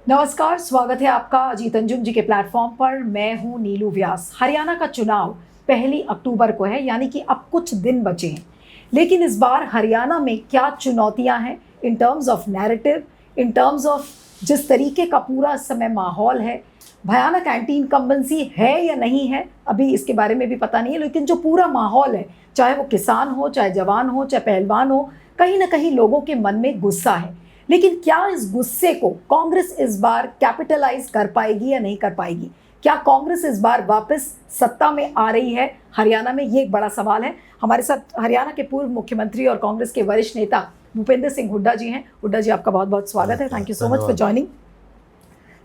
नमस्कार, स्वागत है आपका अजीत अंजुम जी के प्लेटफॉर्म पर। मैं हूं नीलू व्यास। हरियाणा का चुनाव 1 अक्टूबर को है, यानी कि अब कुछ दिन बचे हैं। लेकिन इस बार हरियाणा में क्या चुनौतियां हैं in terms of narrative, in terms of जिस तरीके का पूरा इस समय माहौल है। भयानक एंटी इनकम्बेंसी है या नहीं है, अभी इसके बारे में भी पता नहीं है। लेकिन जो पूरा माहौल है, चाहे वो किसान हो, चाहे जवान हो, चाहे पहलवान हो, कहीं ना कहीं लोगों के मन में गुस्सा है। लेकिन क्या इस गुस्से को कांग्रेस इस बार कैपिटलाइज कर पाएगी या नहीं कर पाएगी? क्या कांग्रेस इस बार वापस सत्ता में आ रही है हरियाणा में? ये एक बड़ा सवाल है। हमारे साथ हरियाणा के पूर्व मुख्यमंत्री और कांग्रेस के वरिष्ठ नेता भूपेंद्र सिंह हुड्डा जी हैं। हुड्डा जी, आपका बहुत बहुत स्वागत है। Thank you so much for joining.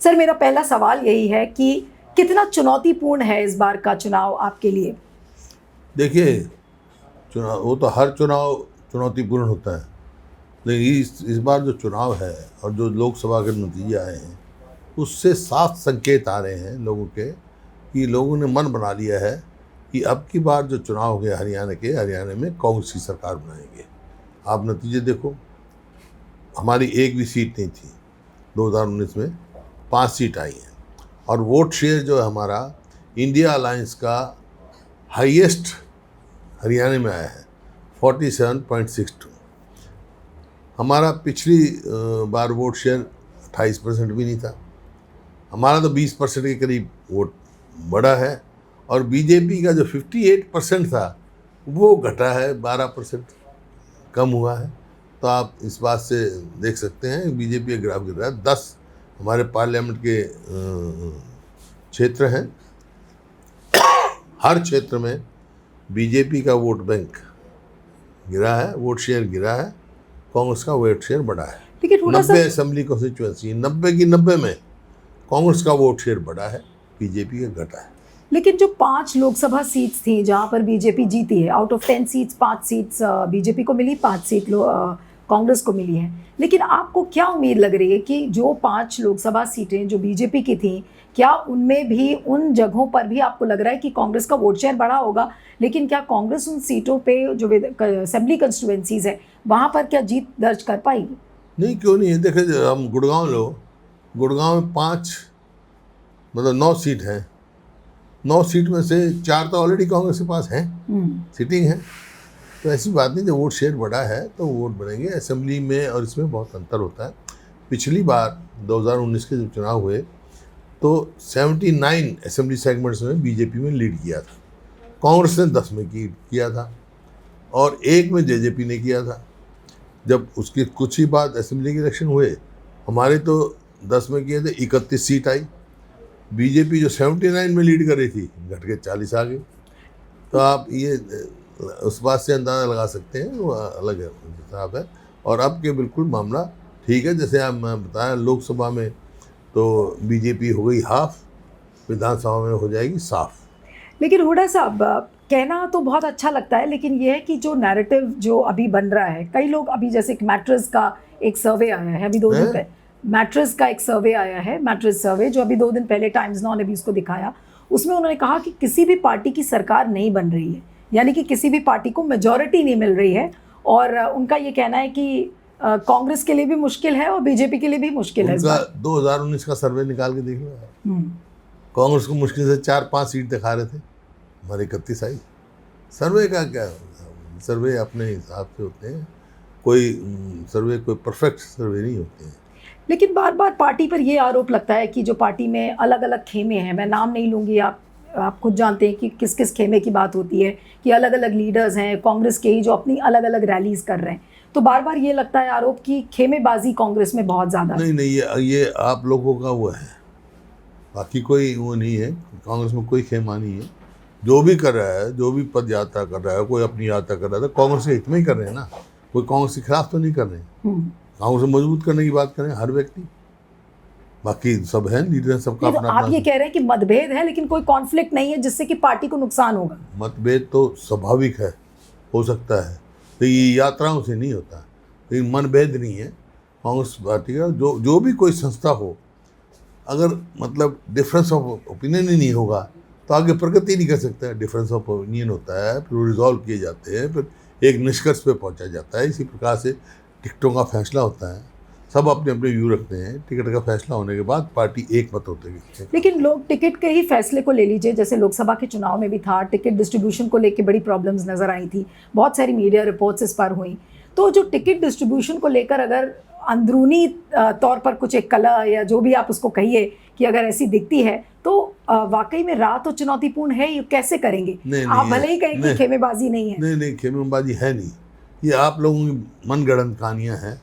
Sir, मेरा पहला सवाल यही है कि कितना चुनौतीपूर्ण है इस बार का चुनाव आपके लिए? देखिए, चुनाव वो तो हर चुनाव चुनौतीपूर्ण होता है, लेकिन इस बार जो चुनाव है और जो लोकसभा के नतीजे आए हैं, उससे साफ संकेत आ रहे हैं लोगों के कि लोगों ने मन बना लिया है कि अब की बार जो चुनाव हो गया हरियाणा में कांग्रेस की सरकार बनाएंगे। आप नतीजे देखो, हमारी एक भी सीट नहीं थी 2019 में, 5 सीट आई हैं। और वोट शेयर जो है हमारा इंडिया अलायंस का हाईएस्ट हरियाणा में आया है, 47.62। हमारा पिछली बार वोट शेयर 28% भी नहीं था। हमारा तो 20% के करीब वोट बढ़ा है। और बीजेपी का जो 58% था वो घटा है, 12% कम हुआ है। तो आप इस बात से देख सकते हैं बीजेपी का ग्राफ गिर रहा है। 10 हमारे पार्लियामेंट के क्षेत्र हैं, हर क्षेत्र में बीजेपी का वोट बैंक गिरा है, वोट शेयर गिरा है, कांग्रेस का वोट शेयर बढ़ा है। 90 असेंबली कॉन्स्टिट्यूएंसी, 90 की 90 में कांग्रेस का वोट शेयर बढ़ा है, बीजेपी का घटा है। लेकिन जो 5 लोकसभा सीट्स थी जहां पर बीजेपी जीती है, out of 10 seats 5 seats BJP को मिली, 5 सीट कांग्रेस को मिली है। लेकिन आपको क्या उम्मीद लग रही है कि जो 5 लोकसभा सीटें जो बीजेपी की थी, क्या उनमें भी उन जगहों पर भी आपको लग रहा है कि कांग्रेस का वोट शेयर बढ़ा होगा? लेकिन क्या कांग्रेस उन सीटों पे जो असेंबली कंस्टिट्यूएंसीज है वहां पर क्या जीत दर्ज कर पाएगी? नहीं, क्यों नहीं है। देखिए, हम गुड़गांव लो, गुड़गांव में 9 सीट हैं। 9 सीट में से 4 तो ऑलरेडी कांग्रेस के पास हैं, सिटिंग है। तो ऐसी बात नहीं, जब वोट शेयर बढ़ा है तो वोट बढ़ेंगे। असेंबली में और इसमें बहुत अंतर होता है। पिछली बार 2019 के जब चुनाव हुए तो 79 असेंबली सेगमेंट्स में बीजेपी में लीड किया था, कांग्रेस ने 10 में किया था और 1 में जेजेपी ने किया था। जब उसके कुछ ही बाद असेंबली के इलेक्शन हुए, हमारे तो 10 में किए थे, 31 सीट आई। बीजेपी जो 79 में लीड कर रही थी घट के 40 आ गई। तो आप ये उस बात से अंदाज़ा लगा सकते हैं, वो अलग है हिसाब है। और अब के बिल्कुल मामला ठीक है। जैसे आप मैं बताया, लोकसभा में तो बीजेपी हो गई हाफ, विधानसभा में हो जाएगी साफ। लेकिन हुड्डा साहब, कहना तो बहुत अच्छा लगता है, लेकिन यह है कि जो नैरेटिव जो अभी बन रहा है, कई लोग अभी, जैसे मैट्रिस का एक सर्वे आया है अभी 2 दिन पहले, मैट्रिस का एक सर्वे आया है, मैट्रिस सर्वे जो अभी 2 दिन पहले टाइम्स नाउ ने भी उसको दिखाया। उसमें उन्होंने कहा कि किसी भी पार्टी की सरकार नहीं बन रही है, यानी कि किसी भी पार्टी को मेजॉरिटी नहीं मिल रही है। और उनका ये कहना है कि कांग्रेस के लिए भी मुश्किल है और बीजेपी के लिए भी मुश्किल है। 2019 का सर्वे निकाल के देख लो, कांग्रेस को मुश्किल से 4-5 सीट दिखा रहे थे, हमारे 31 आई। सर्वे का क्या, सर्वे अपने हिसाब से होते हैं, कोई सर्वे कोई परफेक्ट सर्वे नहीं होते हैं। लेकिन बार बार पार्टी पर ये आरोप लगता है कि जो पार्टी में अलग अलग खेमे हैं, मैं नाम नहीं लूँगी, आप खुद जानते हैं कि किस किस खेमे की बात होती है, कि अलग अलग लीडर्स हैं कांग्रेस के ही जो अपनी अलग अलग रैलीज कर रहे हैं। तो बार बार ये लगता है आरोप कि खेमेबाजी कांग्रेस में बहुत ज़्यादा। नहीं, ये आप लोगों का वो है, बाकी कोई वो नहीं है। कांग्रेस में कोई खेमा नहीं है। जो भी कर रहा है, जो भी पद यात्रा कर रहा है, कोई अपनी यात्रा कर रहा है, तो कांग्रेस के हित में ही कर रहे हैं ना। कोई कांग्रेस के खिलाफ तो नहीं कर रहे हैं। कांग्रेस को मजबूत करने की बात करें हर व्यक्ति, बाकी सब है, लीडर सबका अपना। आप ये कह रहे हैं कि मतभेद है लेकिन कोई कॉन्फ्लिक्ट नहीं है जिससे कि पार्टी को नुकसान होगा? मतभेद तो स्वाभाविक है, हो सकता है, तो ये यात्राओं से नहीं होता। लेकिन मनभेद नहीं है कांग्रेस पार्टी का। जो भी कोई संस्था हो, अगर मतलब डिफरेंस ऑफ ओपिनियन ही नहीं होगा तो आगे प्रगति नहीं कर सकता है। डिफरेंस ऑफ ओपिनियन होता है, फिर रिजॉल्व किए जाते हैं, फिर एक निष्कर्ष पे पहुंचा जाता है। इसी प्रकार से टिकटों का फैसला होता है। सब अपने अपने व्यू रखते हैं, टिकट का फैसला होने के बाद पार्टी एक मत होते हैं। लेकिन लोग टिकट के ही फैसले को ले लीजिए, जैसे लोकसभा के चुनाव में भी था, टिकट डिस्ट्रीब्यूशन को लेकर बड़ी प्रॉब्लम्स नजर आई थी, बहुत सारी मीडिया रिपोर्ट्स इस पर हुई। तो जो टिकट डिस्ट्रीब्यूशन को लेकर अगर अंदरूनी तौर पर कुछ एक कला या जो भी आप उसको कहिए कि अगर ऐसी दिखती है तो वाकई में राह तो चुनौतीपूर्ण है, ये कैसे करेंगे? आप भले ही कहें कि खेमेबाजी नहीं है। नहीं, खेमेबाजी है नहीं, ये आप लोगों की मनगढ़ंत कहानियाँ हैं।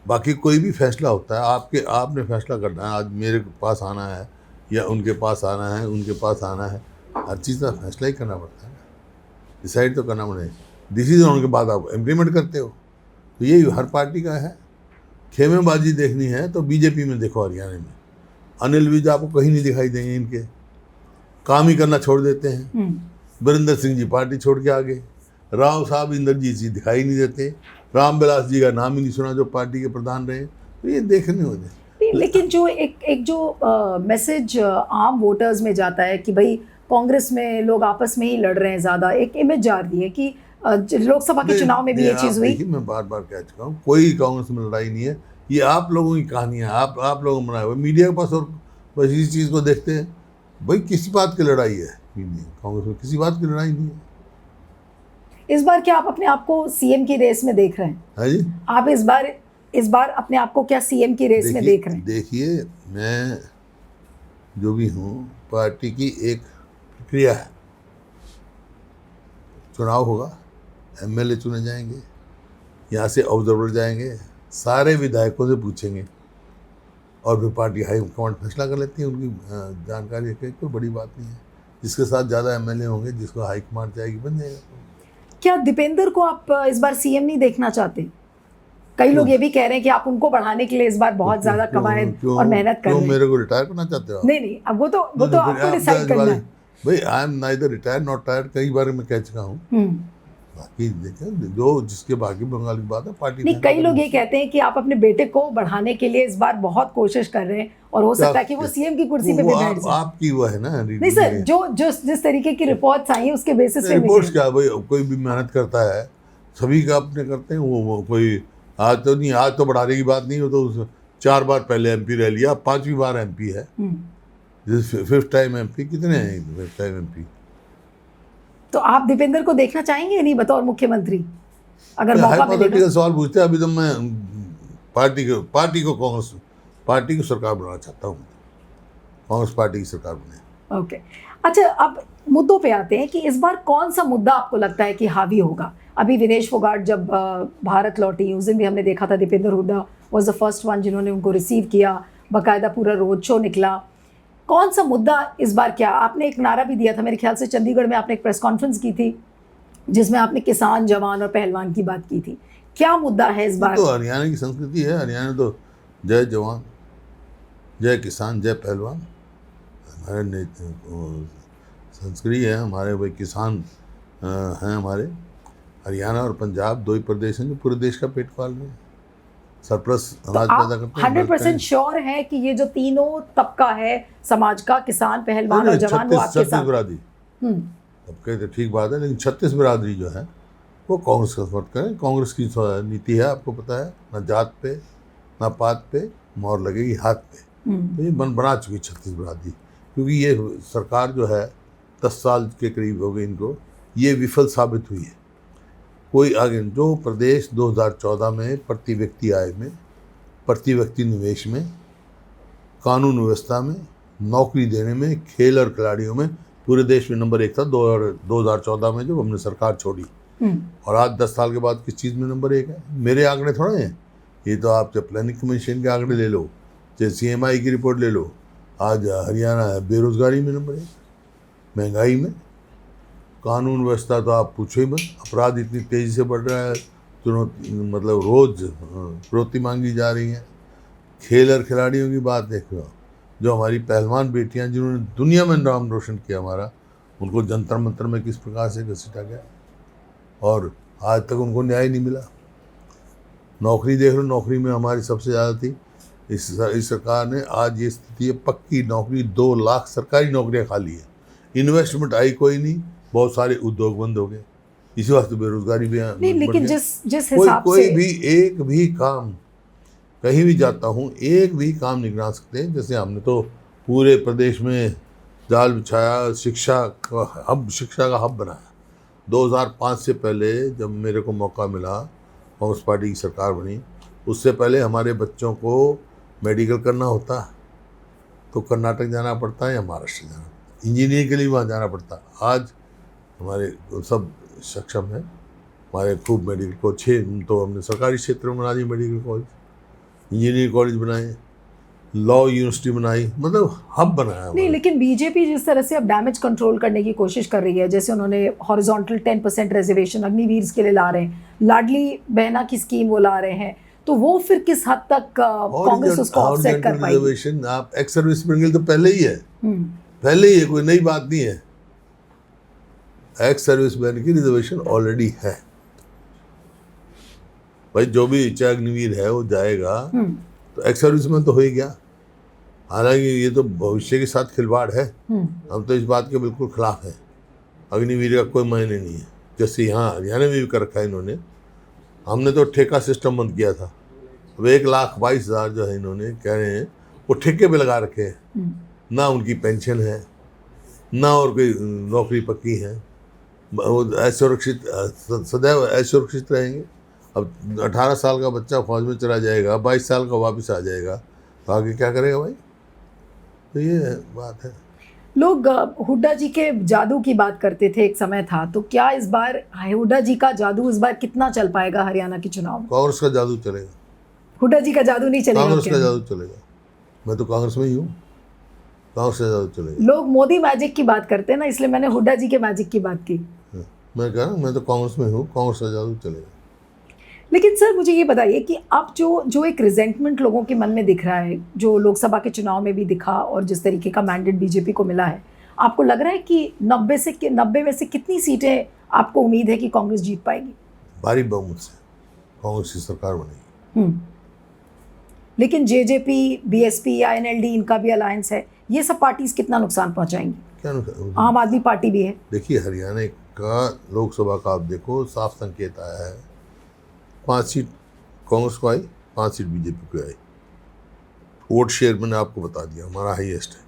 बाकी कोई भी फैसला होता है, आपने फैसला करना है, आज मेरे पास आना है या उनके पास आना है, उनके पास आना है, हर चीज़ का फैसला ही करना पड़ता है, डिसाइड तो करना पड़ेगा। डिसीजन होने के बाद आप इम्प्लीमेंट करते हो, तो यही हर पार्टी का है। खेमेबाजी देखनी है तो बीजेपी में देखो, हरियाणा में अनिल विज आपको कहीं नहीं दिखाई देंगे, इनके काम ही करना छोड़ देते हैं। वीरेंद्र सिंह जी पार्टी छोड़ के आ गए, राव साहब इंद्रजीत जी दिखाई नहीं देते, रामविलास जी का नाम ही नहीं सुना जो पार्टी के प्रधान रहे। तो ये देखने हो जाए। लेकिन जो एक जो मैसेज आम वोटर्स में जाता है कि भाई कांग्रेस में लोग आपस में ही लड़ रहे हैं, ज़्यादा एक इमेज जा रही है कि लोकसभा के चुनाव में भी ये चीज़ हुई। मैं बार बार कह चुका हूँ, कोई कांग्रेस में लड़ाई नहीं है, ये आप लोगों की कहानियाँ, आप लोगों ने बनाए हुए मीडिया के पास, और बस इसी चीज़ को देखते हैं। भाई किसी बात की लड़ाई है कांग्रेस में, किसी बात की लड़ाई नहीं है। इस बार क्या आप अपने आप को सीएम की रेस में देख रहे हैं? हाँ जी, आप इस बार अपने आप को क्या सीएम की रेस में देख रहे हैं? देखिए, मैं जो भी हूँ, पार्टी की एक प्रक्रिया है, चुनाव होगा, एमएलए चुने जाएंगे, यहाँ से ऑब्जर्वर जाएंगे, सारे विधायकों से पूछेंगे और फिर पार्टी हाई कमांड फैसला कर लेती है। उनकी जानकारी है, कोई बड़ी बात नहीं है। जिसके साथ ज़्यादा एमएलए होंगे, जिसको हाई कमांड जाएगी, बन जाएगा। क्या दीपेंद्र को आप इस बार सीएम नहीं देखना चाहते? कई लोग ये भी कह रहे हैं कि आप उनको बढ़ाने के लिए इस बार बहुत ज्यादा कमाएं और मेहनत कर रहे हैं। मेरे को रिटायर करना चाहते हो? नहीं, अब वो तो आपको डिसाइड करना है। भाई I am neither retire not tired, कई बार मैं कह चुका हूँ। बाकी देखें, जो जिसके बाकी बंगाल की बात है, पार्टी नहीं, कई लोग ये कहते हैं कि आप अपने बेटे को बढ़ाने के लिए इस बार बहुत कोशिश कर रहे हैं और हो सकता है कि वो सीएम की कुर्सी पे भी बैठ जाए। आपकी वो है ना। नहीं सर, जो जिस तरीके की रिपोर्ट्स आई है उसके बेसिस पे रिपोर्ट्स क्या, भाई कोई भी मेहनत करता है, सभी का अपने करते हैं। वो कोई आज तो नहीं, आज तो बढ़ाने की बात नहीं हो, तो 4 बार पहले एमपी रह लिया, 5वीं बार एमपी है, 5th टाइम एमपी। कितने हैं 5th टाइम एमपी? तो आप दीपेंद्र को देखना चाहेंगे नहीं बतौर मुख्यमंत्री, अगर मौका मिलेगा? सवाल पूछते हैं। अभी तो मैं पार्टी को सरकार बनाना चाहता हूँ, कांग्रेस पार्टी की सरकार बने। ओके, अच्छा, अब मुद्दों पे आते हैं कि इस बार कौन सा मुद्दा आपको लगता है कि हावी होगा? अभी विनेश फोगाट जब भारत लौटी, उस दिन भी हमने देखा था Deepender Hooda was the first one जिन्होंने उनको रिसीव किया, बाकायदा पूरा रोड शो निकला। कौन सा मुद्दा इस बार? क्या आपने एक नारा भी दिया था, मेरे ख्याल से चंडीगढ़ में आपने एक प्रेस कॉन्फ्रेंस की थी जिसमें आपने किसान, जवान और पहलवान की बात की थी। क्या मुद्दा है इस बार? तो हरियाणा की संस्कृति है, हरियाणा तो जय जवान, जय किसान, जय पहलवान हमारे संस्कृति है। हमारे भाई किसान हैं हमारे। हरियाणा और पंजाब 2 ही प्रदेश हैं जो पूरे देश का पेट पाल रहे हैं, सरप्लस अनाज पैदा करते हैं। 100% श्योर है कि ये जो तीनों तबका है समाज का, किसान, पहलवान और जवान, वो आपके साथ? बिरादरी तबके तो ठीक बात है, लेकिन 36 बिरादरी जो है वो कांग्रेस का समर्थन करें। कांग्रेस की नीति है, आपको पता है, ना जात पे ना पात पे मोहर लगेगी हाथ पे। तो ये बना चुकी 36 बिरादरी, क्योंकि ये सरकार जो है 10 साल के करीब हो गए इनको, ये विफल साबित हुई है। कोई आगे जो प्रदेश 2014 में प्रति व्यक्ति आय में, प्रति व्यक्ति निवेश में, कानून व्यवस्था में, नौकरी देने में, खेल और खिलाड़ियों में पूरे देश में नंबर 1 था 2014 में जब हमने सरकार छोड़ी। और आज 10 साल के बाद किस चीज़ में नंबर 1 है? मेरे आंकड़े थोड़े हैं, ये तो आप चाहे प्लानिंग कमीशन के आंकड़े ले लो, चाहे CMI की रिपोर्ट ले लो। आज हरियाणा है बेरोजगारी में नंबर 1, महंगाई में, कानून व्यवस्था तो आप पूछो ही मत, अपराध इतनी तेज़ी से बढ़ रहा है, मतलब रोज़ फिरौती मांगी जा रही है। खेल और खिलाड़ियों की बात देख लो, जो हमारी पहलवान बेटियां जिन्होंने दुनिया में नाम रोशन किया हमारा, उनको जंतर मंतर में किस प्रकार से घसीटा गया और आज तक उनको न्याय नहीं मिला। नौकरी देख लो, नौकरी में हमारी सबसे ज़्यादा थी। इस सरकार ने आज ये स्थिति है, पक्की नौकरी 2 लाख सरकारी नौकरियां खाली है, इन्वेस्टमेंट आई कोई नहीं, बहुत सारे उद्योग बंद हो गए, इसी वास्ते बेरोजगारी भी नहीं। लेकिन जिस हिसाब कोई से भी एक भी काम कहीं भी जाता हूँ एक भी काम नहीं गिना सकते। जैसे हमने तो पूरे प्रदेश में जाल बिछाया, शिक्षा का हब बनाया। 2005 से पहले जब मेरे को मौका मिला, कांग्रेस पार्टी की सरकार बनी, उससे पहले हमारे बच्चों को मेडिकल करना होता तो कर्नाटक जाना पड़ता है या महाराष्ट्र जाना, इंजीनियरिंग के लिए वहाँ जाना पड़ता। आज हमारे सब सक्षम हैं, हमारे खूब मेडिकल कॉलेज 6 तो हमने सरकारी क्षेत्र में बना दी, मेडिकल कॉलेज, इंजीनियरिंग कॉलेज बनाए, लॉ यूनिवर्सिटी बनाई, मतलब हब बनाया। नहीं, लेकिन बीजेपी जिस तरह से अब डैमेज कंट्रोल करने की कोशिश कर रही है, जैसे उन्होंने हॉरिजॉन्टल 10% रिजर्वेशन अग्निवीर के लिए ला रहे हैं, लाडली बहना की स्कीम वो ला रहे हैं, तो वो फिर किस हद तक कांग्रेस उसको ऑफसेट कर पाएगी? रिजर्वेशन आप एक्स सर्विस में तो पहले ही है, पहले ही है, कोई नई बात नहीं है। एक्स सर्विस मैन की रिजर्वेशन ऑलरेडी है भाई, जो भी चाहे अग्निवीर है वो जाएगा, तो एक्स सर्विस मैन तो हो ही गया। हालांकि ये तो भविष्य के साथ खिलवाड़ है, हम तो इस बात के बिल्कुल खिलाफ हैं। अग्निवीर का कोई मायने नहीं है, जैसे यहाँ हरियाणा में भी कर रखा है इन्होंने। हमने तो ठेका सिस्टम बंद किया था। अब 1,22,000 जो है इन्होंने कह रहे हैं वो ठेके पे लगा रखे हैं, ना उनकी पेंशन है, ना और कोई नौकरी पक्की है, वो असुरक्षित, सदैव असुरक्षित रहेंगे। अब 18 साल का बच्चा फौज में चला जाएगा, 22 साल का वापस आ जाएगा, तो आगे क्या करेगा भाई? तो ये बात है। लोग हुड्डा जी के जादू की बात करते थे, एक समय था, तो क्या इस बार हुड्डा जी का जादू इस बार कितना चल पाएगा हरियाणा के चुनाव में? कांग्रेस का जादू चलेगा, हुड्डा जी का जादू नहीं चलेगा? कांग्रेस का जादू चलेगा। मैं तो कांग्रेस में ही हूँ, कांग्रेस का जादू चलेगा। लोग मोदी मैजिक की बात करते हैं ना, इसलिए मैंने हुड्डा जी के मैजिक की बात की। मैं कह रहा हूँ मैं तो कांग्रेस में हूँ, कांग्रेस का जादू चलेगा। लेकिन सर मुझे ये बताइए कि अब जो एक रिजेंटमेंट लोगों के मन में दिख रहा है, जो लोकसभा के चुनाव में भी दिखा और जिस तरीके का मैंडेट बीजेपी को मिला है, आपको लग रहा है कि 90 में से कितनी सीटें आपको उम्मीद है कि कांग्रेस जीत पाएगी? भारी बहुमत से कांग्रेस की सरकार बनेगी। लेकिन जेजेपी, बीएसपी या एनएलडी, इनका भी अलायंस है, ये सब पार्टीज कितना नुकसान पहुंचाएंगी? क्या नुकसान? आम आदमी पार्टी भी है। देखिए हरियाणा का लोकसभा का आप देखो, साफ संकेत आया है, 5 सीट कांग्रेस को आई, 5 सीट बीजेपी को आई। वोट शेयर मैंने आपको बता दिया, हमारा हाईएस्ट है।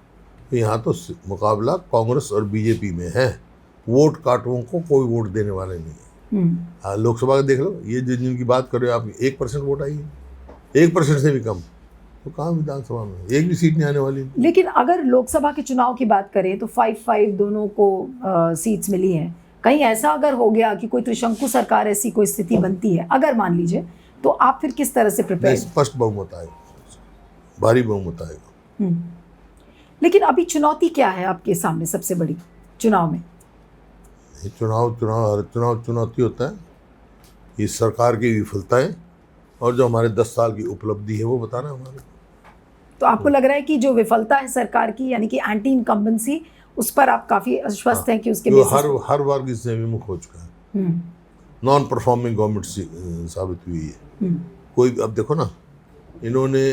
तो यहाँ तो मुकाबला कांग्रेस और बीजेपी में है, वोट काटुओं को कोई वोट देने वाले नहीं है। लोकसभा का देख लो, ये जिनकी बात कर रहे हो आप, 1% वोट आई है, 1% से भी कम, तो कहाँ विधानसभा में एक भी सीट नहीं आने वाली। लेकिन अगर लोकसभा के चुनाव की बात करें तो 5-5 दोनों को सीट्स मिली हैं। कहीं ऐसा अगर हो गया कि कोई त्रिशंकु सरकार, ऐसी कोई स्थिति बनती है अगर मान लीजिए, तो आप फिर किस तरह से प्रिपेयर? स्पष्ट बहुमत आएगा, भारी बहुमत आएगा। लेकिन अभी चुनौती क्या है आपके सामने सबसे बड़ी चुनाव में? चुनौती होता है ये सरकार की विफलताएं और जो हमारे 10 साल की उपलब्धि है वो बताना हमारे। तो आपको लग रहा है कि जो विफलता है सरकार की, यानी कि एंटी इनकम्बेंसी, उस पर आप काफी आश्वस्त हैं कि उसके हर वर्ग इससे विमुख हो चुका है, नॉन परफॉर्मिंग गवर्नमेंट साबित हुई है। कोई अब देखो ना, इन्होंने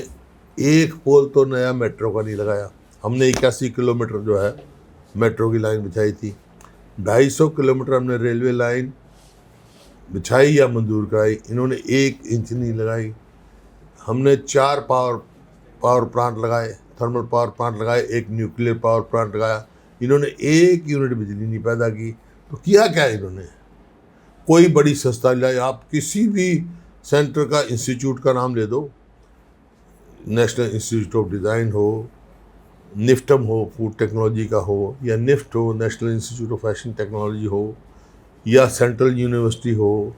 एक पोल तो नया मेट्रो का नहीं लगाया। हमने 81 किलोमीटर जो है मेट्रो की लाइन बिछाई थी, 250 किलोमीटर हमने रेलवे लाइन बिछाई या मंजूर कराई, इन्होंने 1 इंच नहीं लगाई। हमने 4 पावर प्लांट लगाए, थर्मल पावर प्लांट लगाए, 1 न्यूक्लियर पावर प्लांट लगाया, इन्होंने 1 यूनिट बिजली नहीं पैदा की। तो किया क्या इन्होंने? कोई बड़ी संस्था लाई, आप किसी भी सेंटर का इंस्टीट्यूट का नाम ले दो, नेशनल इंस्टीट्यूट ऑफ डिज़ाइन हो, निफ्टम हो फूड टेक्नोलॉजी का हो, या निफ्ट हो national institute of fashion technology हो, या सेंट्रल यूनिवर्सिटी हो,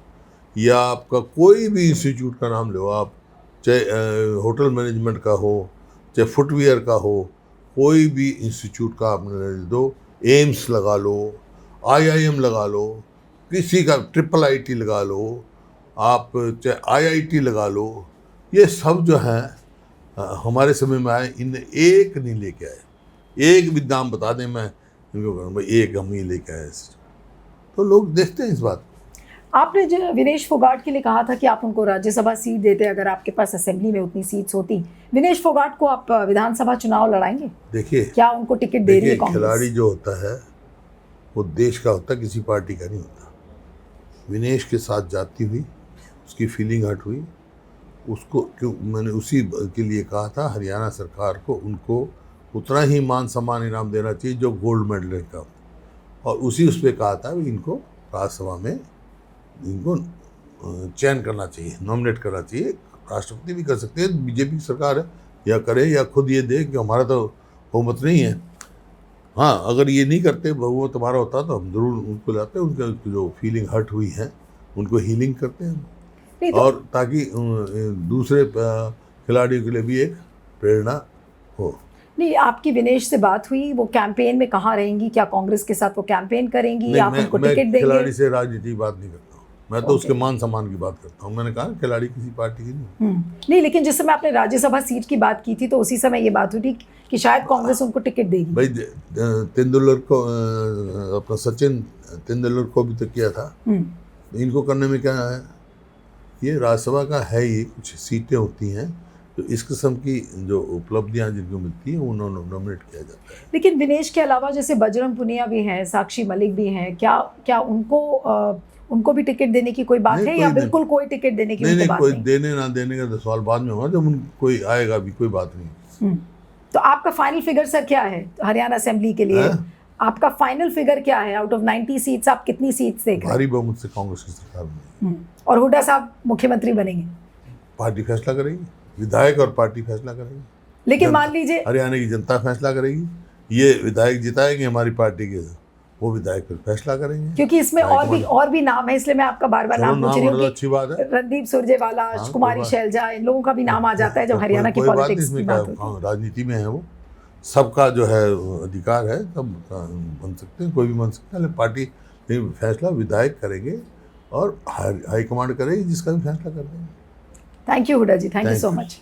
या आपका कोई भी इंस्टीट्यूट का नाम लो आप, चाहे होटल मैनेजमेंट का हो, चाहे फुटवियर का हो, कोई भी इंस्टीट्यूट का आपने ले दो, एम्स लगा लो, IIM लगा लो, किसी का IIIT लगा लो, आप चाहे IIT लगा लो, ये सब जो है हमारे समय में आए, इनने एक नहीं लेके आए। एक भी दाम बता दें मैं इनको कहूँ भाई एक हम ही लेके आए, तो लोग देखते हैं इस बात। आपने जो विनेश फोगाट के लिए कहा था कि आप उनको राज्यसभा सीट देते अगर आपके पास असेंबली में उतनी सीट्स होती, विनेश फोगाट को आप विधानसभा चुनाव लड़ाएंगे? देखिए, क्या उनको टिकट दे रही है कांग्रेस? खिलाड़ी जो होता है वो देश का होता है, किसी पार्टी का नहीं होता। विनेश के साथ जाती हुई, उसकी फीलिंग हर्ट हुई, उसको क्यों मैंने उसी के लिए कहा था हरियाणा सरकार को उनको उतना ही मान सम्मान इनाम देना चाहिए जो गोल्ड मेडल का, और उसी उस पर कहा था कि इनको राज्यसभा में इनको चयन करना चाहिए, नॉमिनेट करना चाहिए। राष्ट्रपति भी कर सकते हैं, बीजेपी की सरकार है, या करे या खुद ये दे कि हमारा तो बहुमत नहीं है। हाँ, अगर ये नहीं करते, बहुमत हमारा होता तो हम जरूर उनको लाते, उनका जो फीलिंग हर्ट हुई है उनको हीलिंग करते हैं, और ताकि दूसरे खिलाड़ियों के लिए भी एक प्रेरणा हो। नहीं, आपकी विनेश से बात हुई, वो कैंपेन में कहाँ रहेंगी? क्या कांग्रेस के साथ वो कैंपेन करेंगी या आप उनको टिकट देंगे? खिलाड़ी से राजनीति की बात नहीं करता हूँ, मैं तो उसके मान सम्मान की बात करता हूँ। मैंने कहा खिलाड़ी किसी पार्टी की नहीं। नहीं, लेकिन जिस समय आपने राज्यसभा सीट की बात की थी तो उसी समय ये बात हुई थी कि शायद कांग्रेस उनको टिकट देगी। भाई तेंदुलकर को अपना सचिन तेंदुलकर को भी तो किया था, इनको करने में क्या है? ये राज्यसभा का है, ये कुछ सीटें होती हैं तो इस किस्म की जो उपलब्धियां जिनको मिलती हैं उन्होंने नॉमिनेट किया जाता है। लेकिन विनेश के अलावा जैसे बजरंग पुनिया भी हैं, साक्षी मलिक भी हैं, क्या उनको भी टिकट देने की कोई बात है या बिल्कुल कोई टिकट देने की नहीं, बात कोई नहीं? देने ना देने का तो सवाल बाद में होगा, जब कोई आएगा भी, कोई बात नहीं। तो आपका फाइनल फिगर सर क्या है हरियाणा असेंबली के लिए? आपका फाइनल फिगर क्या है? आउट ऑफ 90 सीट्स आप कितनी सीट्स देख रहे हैं? भारी बहुमत से कांग्रेस की सरकार बनेगी। और हुड्डा साहब मुख्यमंत्री बनेंगे? पार्टी फैसला करेगी, विधायक और पार्टी फैसला करेगी। लेकिन मान लीजिए हरियाणा की जनता फैसला करेगी, ये विधायक जिताएंगे हमारी पार्टी के, वो विधायक पर फैसला करेंगे। क्योंकि इसमें और भी नाम है, इसलिए मैं आपका बार बार नाम पूछ रही हूँ। अच्छी बात है, रणदीप सुरजेवाला, कुमारी शैलजा, इन लोगों का भी नाम आ जाता है जब हरियाणा की पॉलिटिक्स की बात होती है। राजनीति में है वो, सबका जो है अधिकार है, सब बन सकते हैं, कोई भी बन सकता है। पार्टी फैसला विधायक करेंगे और हाईकमांड करेगी, जिसका भी फैसला कर देंगे। Thank you Hooda ji, thank you so much.